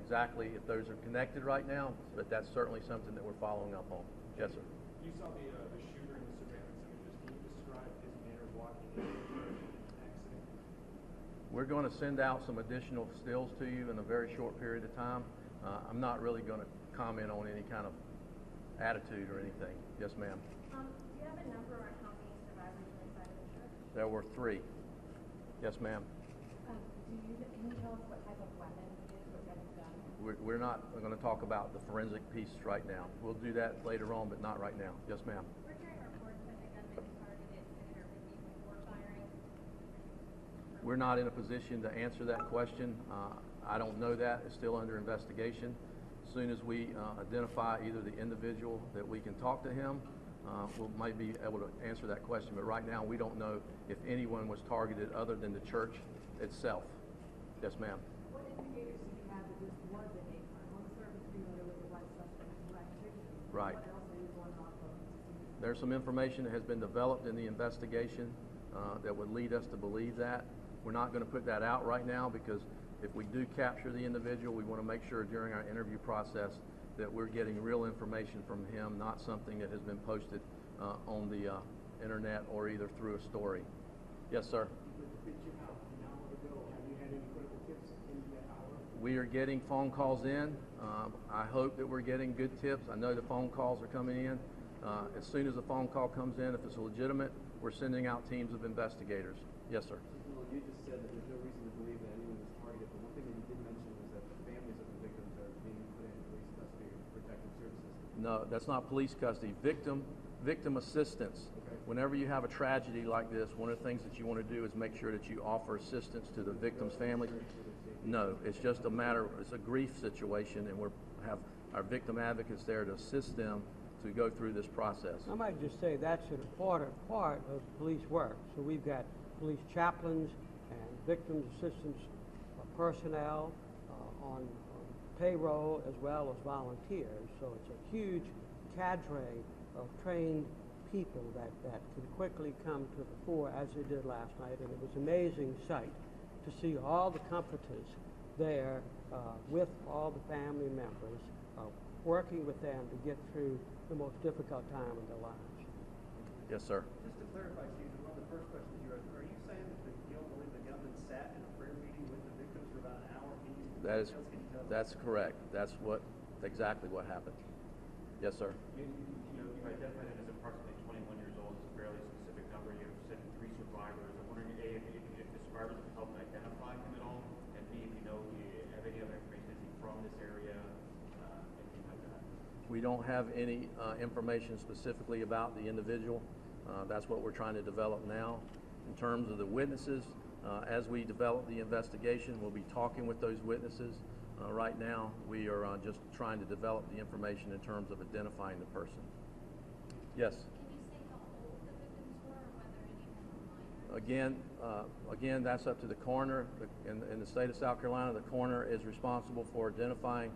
exactly if those are connected right now, but that's certainly something that we're following up on. Yes, sir. You saw the shooter in the surveillance images. Can you describe his manner of walking into the accident? We're going to send out some additional stills to you in a very short period of time. I'm not really going to comment on any kind of attitude or anything. Yes, ma'am. Do you have a number on how many survivors were inside of the church? There were 3. Yes, ma'am. Can you tell us what type of weapon it is, what kind of gun? We're not going to talk about the forensic piece right now. We'll do that later on, but not right now. Yes, ma'am. We're hearing reports that the gunman targeted Senator Whitney before firing. We're not in a position to answer that question. I don't know that. It's still under investigation. As soon as we identify either the individual that we can talk to him, we might be able to answer that question. But right now, we don't know if anyone was targeted other than the church itself. Yes, ma'am. What indicators do you have that this was a hate crime? On the surface, we know there was a white suspect, black victim. Right. What else are you going off of? There's some information that has been developed in the investigation that would lead us to believe that. We're not going to put that out right now because if we do capture the individual, we want to make sure during our interview process that we're getting real information from him, not something that has been posted on the internet or either through a story. Yes, sir. We are getting phone calls in. I hope that we're getting good tips. I know the phone calls are coming in. As soon as the phone call comes in, if it's legitimate, we're sending out teams of investigators. Yes, sir. Well, you just said that there's no reason to believe that anyone was targeted, but one thing that you did mention was that the families of the victims are being put in police custody or protective services. No, that's not police custody. Victim assistance. Okay. Whenever you have a tragedy like this, one of the things that you want to do is make sure that you offer assistance to the victim's family. No, it's just a matter, it's a grief situation, and we have our victim advocates there to assist them to go through this process. I might just say that's an important part of police work. So we've got police chaplains and victim assistance personnel on payroll as well as volunteers. So it's a huge cadre of trained people that can quickly come to the fore as they did last night. And it was an amazing sight to see all the comforters there with all the family members, working with them to get through the most difficult time in their lives. Yes, sir. Just to clarify, Steve, one of the first questions you asked, are you saying that you don't believe the gunman sat in a prayer meeting with the victims for about an hour? That's correct. That's exactly what happened. Yes, sir. You identified it as approximately 21 years old. It's a fairly specific number. You have said 3 survivors. I'm wondering, A, if the survivors have helped identify him at all, and B, if you have any other information, is he from this area, anything like that? We don't have any information specifically about the individual. That's what we're trying to develop now. In terms of the witnesses, as we develop the investigation, we'll be talking with those witnesses. Right now, we are just trying to develop the information in terms of identifying the person. Yes? Can you say how old the victims were or whether any of them were minors? Again, that's up to the coroner. In the state of South Carolina, the coroner is responsible for identifying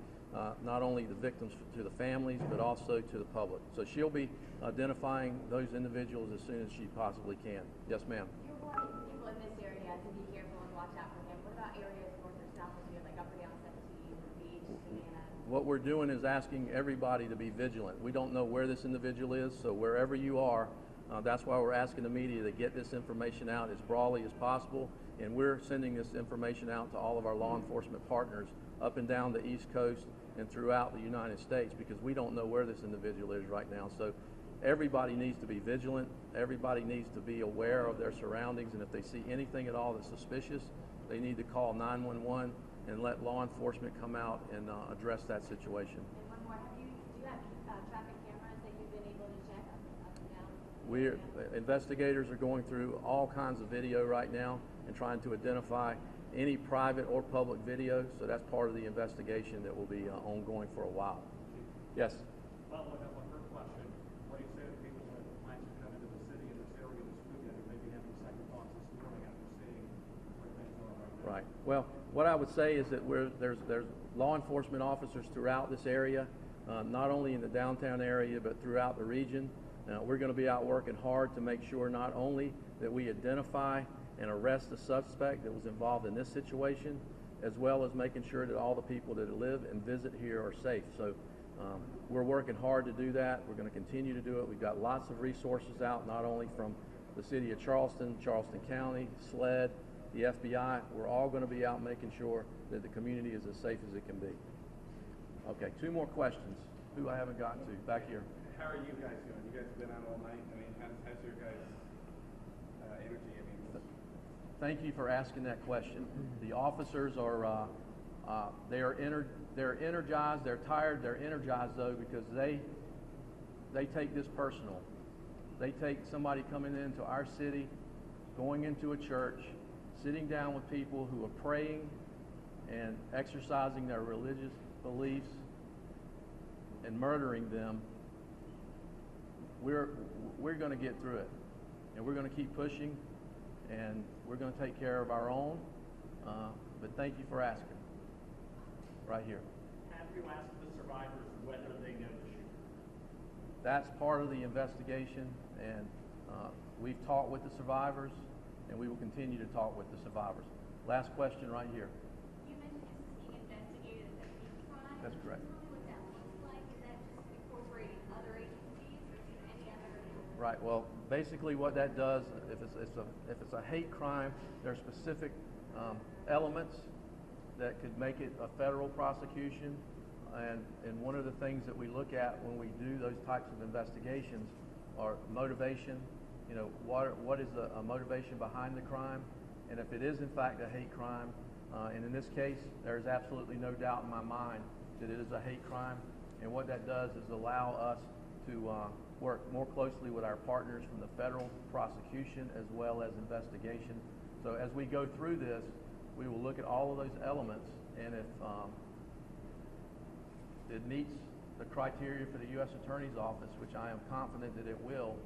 not only the victims to the families, but also to the public. So she'll be identifying those individuals as soon as she possibly can. Yes, ma'am. You're warning people in this area to be careful and watch out for him. What about areas north or south of here, like up or down 17, the beach, Savannah? What we're doing is asking everybody to be vigilant. We don't know where this individual is, so wherever you are, that's why we're asking the media to get this information out as broadly as possible, and we're sending this information out to all of our law enforcement partners up and down the East Coast and throughout the United States, because we don't know where this individual is right now. So everybody needs to be vigilant. Everybody needs to be aware of their surroundings, and if they see anything at all that's suspicious, they need to call 911 and let law enforcement come out and address that situation. And one more, do you have traffic cameras that you've been able to check up and down? Investigators are going through all kinds of video right now and trying to identify any private or public video, so that's part of the investigation that will be ongoing for a while. Yes? Well, I have one quick question. What do you say to people when plans to come into the city in this area this weekend who may be having second thoughts this morning after seeing where things are right now? Right. Well, what I would say is that there's law enforcement officers throughout this area, not only in the downtown area, but throughout the region. We're going to be out working hard to make sure not only that we identify and arrest the suspect that was involved in this situation, as well as making sure that all the people that live and visit here are safe. So we're working hard to do that. We're going to continue to do it. We've got lots of resources out, not only from the city of Charleston, Charleston County, SLED, the FBI. We're all going to be out making sure that the community is as safe as it can be. Okay, 2 more questions. Who I haven't gotten to? Back here. How are you guys doing? You guys have been out all night. I mean, how's your guys' energy? I mean, Thank you for asking that question. The officers are they're energized. They're tired. They're energized though because they take this personal. They take somebody coming into our city, going into a church, sitting down with people who are praying and exercising their religious beliefs and murdering them. We're going to get through it, and we're going to keep pushing, and we're going to take care of our own. But thank you for asking. Right here. Have you asked the survivors whether they know the shooter? That's part of the investigation, and we've talked with the survivors, and we will continue to talk with the survivors. Last question right here. You mentioned this is being investigated as a hate crime. That's correct. Tell me what that looks like. Is that just incorporating other agencies, or is there any other? Right. Well, basically, what that does, if it's a hate crime, there are specific elements that could make it a federal prosecution, and one of the things that we look at when we do those types of investigations are motivation. You know, what is the motivation behind the crime, and if it is in fact a hate crime, and in this case, there is absolutely no doubt in my mind that it is a hate crime. And what that does is allow us to work more closely with our partners from the federal prosecution as well as investigation. So as we go through this, we will look at all of those elements, and if it meets the criteria for the U.S. Attorney's Office, which I am confident that it will,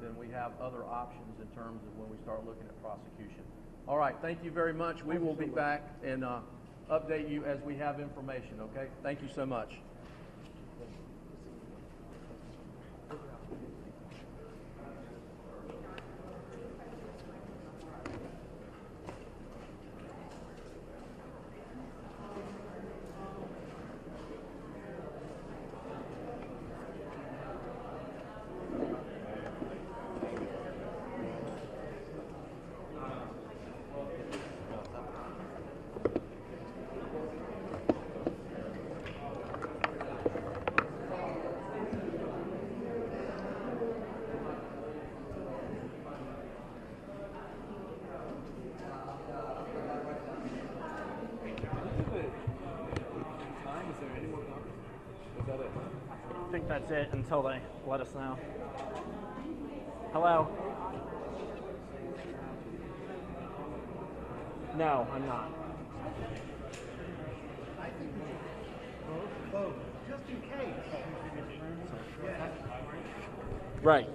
then we have other options in terms of when we start looking at prosecution. All right, thank you very much. We will be back and update you as we have information, okay? Thank you so much. I think that's it until they let us know. Hello? No, I'm not. Oh, just in case. Right.